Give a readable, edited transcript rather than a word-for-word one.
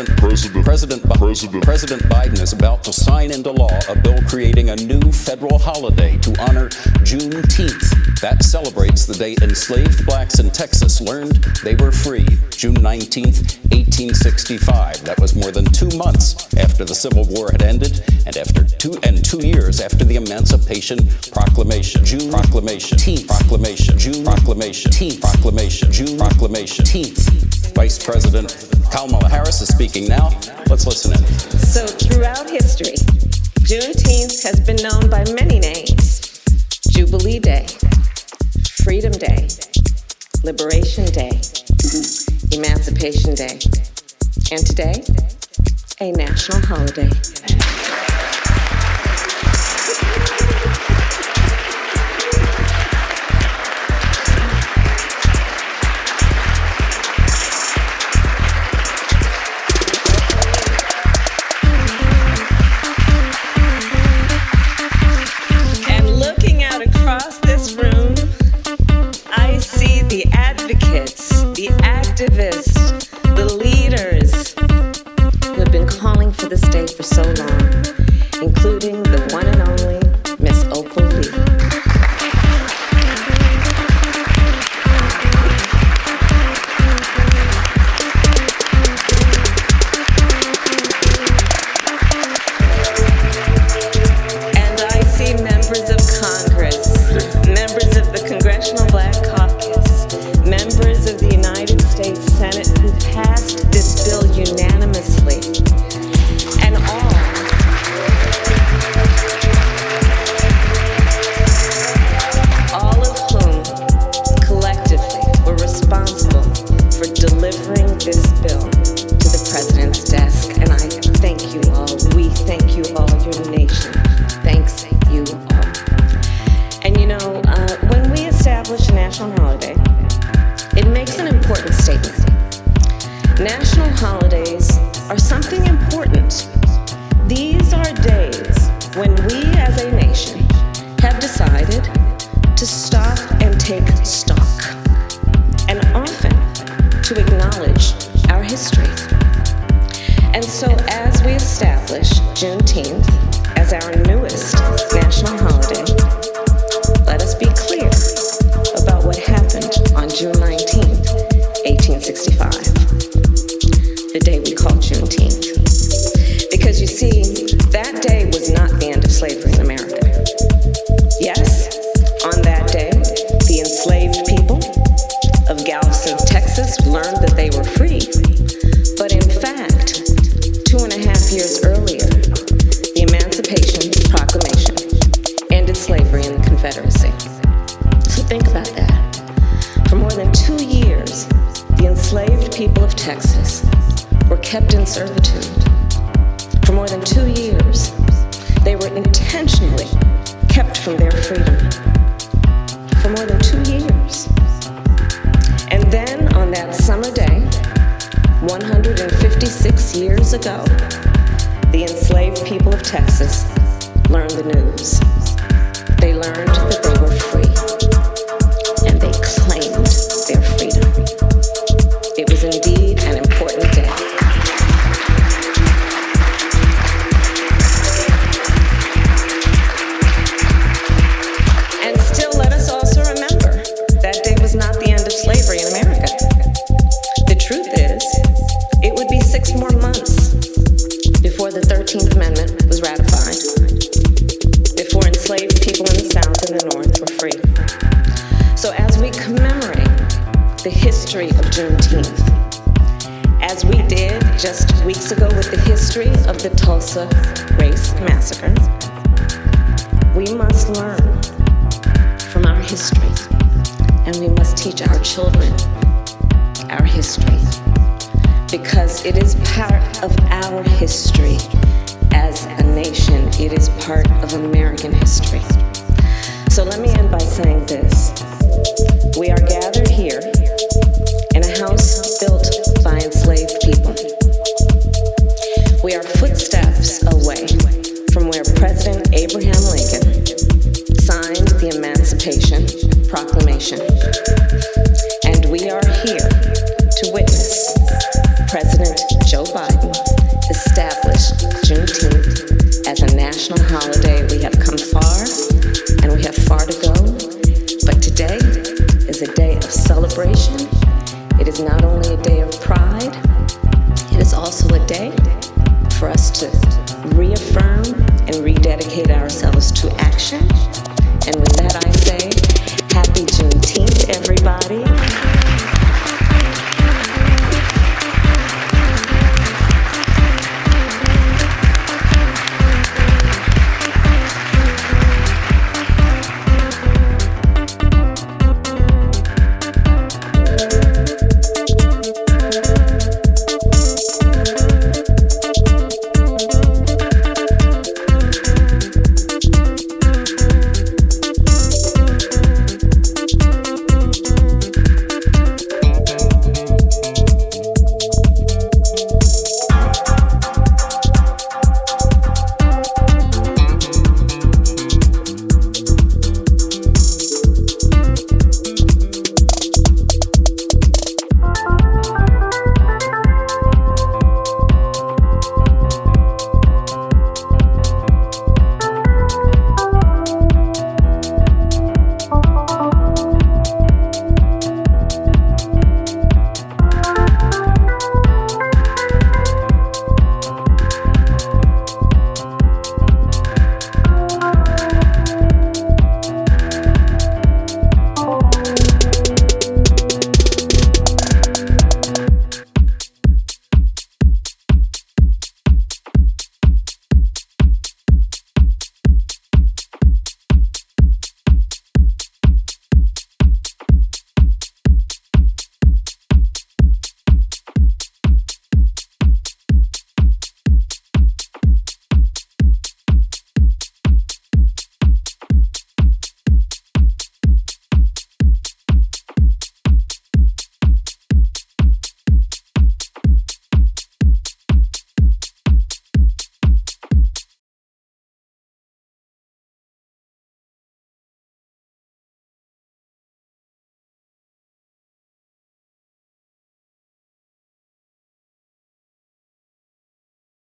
President Biden is about to sign into law a bill creating a new federal holiday to honor Juneteenth. That celebrates the day enslaved blacks in Texas learned they were free, June 19th, 1865. That was more than 2 months after the Civil War had ended and after 2 years after the Emancipation Proclamation. June Proclamation. Proclamation. June Proclamation. Proclamation. June Proclamation. Vice President Kamala Harris is speaking now. Let's listen in. So throughout history, Juneteenth has been known by many names. Jubilee Day, Freedom Day, Liberation Day, Emancipation Day, and today, a national holiday. Across this room, I see the advocates, the activists, the leaders who have been calling for this day for so long, including the one and only Miss Soulful. And I see members of Congress, members of the Congressional Black Caucus, members of the United States Senate who passed this bill unanimously, and all of whom collectively were responsible for delivering this bill to the President's desk. And I thank you all. We thank you all, your nation. Thanks you all. And you know, when we establish a national holiday, it makes an important statement. National holidays are something important. These are days when we as a nation have decided to stop and take stock, and often to acknowledge our history. And so as we establish Juneteenth as our newest national holiday, let us be clear about what happened on June 19th, 1865, the day we call Juneteenth. Because you see, that day was not the end of slavery in America. Yes, on that day, the enslaved people of Galveston, Texas learned that they were free. But in fact, 2.5 years earlier, the Emancipation Proclamation ended slavery in the Confederacy. So think about that. For more than 2 years, the enslaved people of Texas were kept in servitude. For more than 2 years, they were intentionally kept from their freedom. For more than 2 years. And then on that summer day, 156 years ago, the enslaved people of Texas learned the news. They learned that they were free, and they claimed their freedom. It was indeed an important day. And still, let us also remember that day was not the end of slavery in America. The truth is, it would be 6 more months before the 13th Amendment was ratified, before enslaved people in the South and the North were free. So as we commemorate the history of Juneteenth, as we did just weeks ago with the history of the Tulsa Race Massacre, we must learn from our history, and we must teach our children our history, because it is part of our history as a nation. It is part of American history. So let me end by saying this. We are gathered here in a house built by enslaved people. We are footsteps away from where President Abraham Lincoln signed the Emancipation Proclamation. And we are here to witness President Joe Biden celebration. It is not only a day of pride, it is also a day for us to reaffirm and rededicate ourselves to action. And with that, I say, happy Juneteenth, everybody.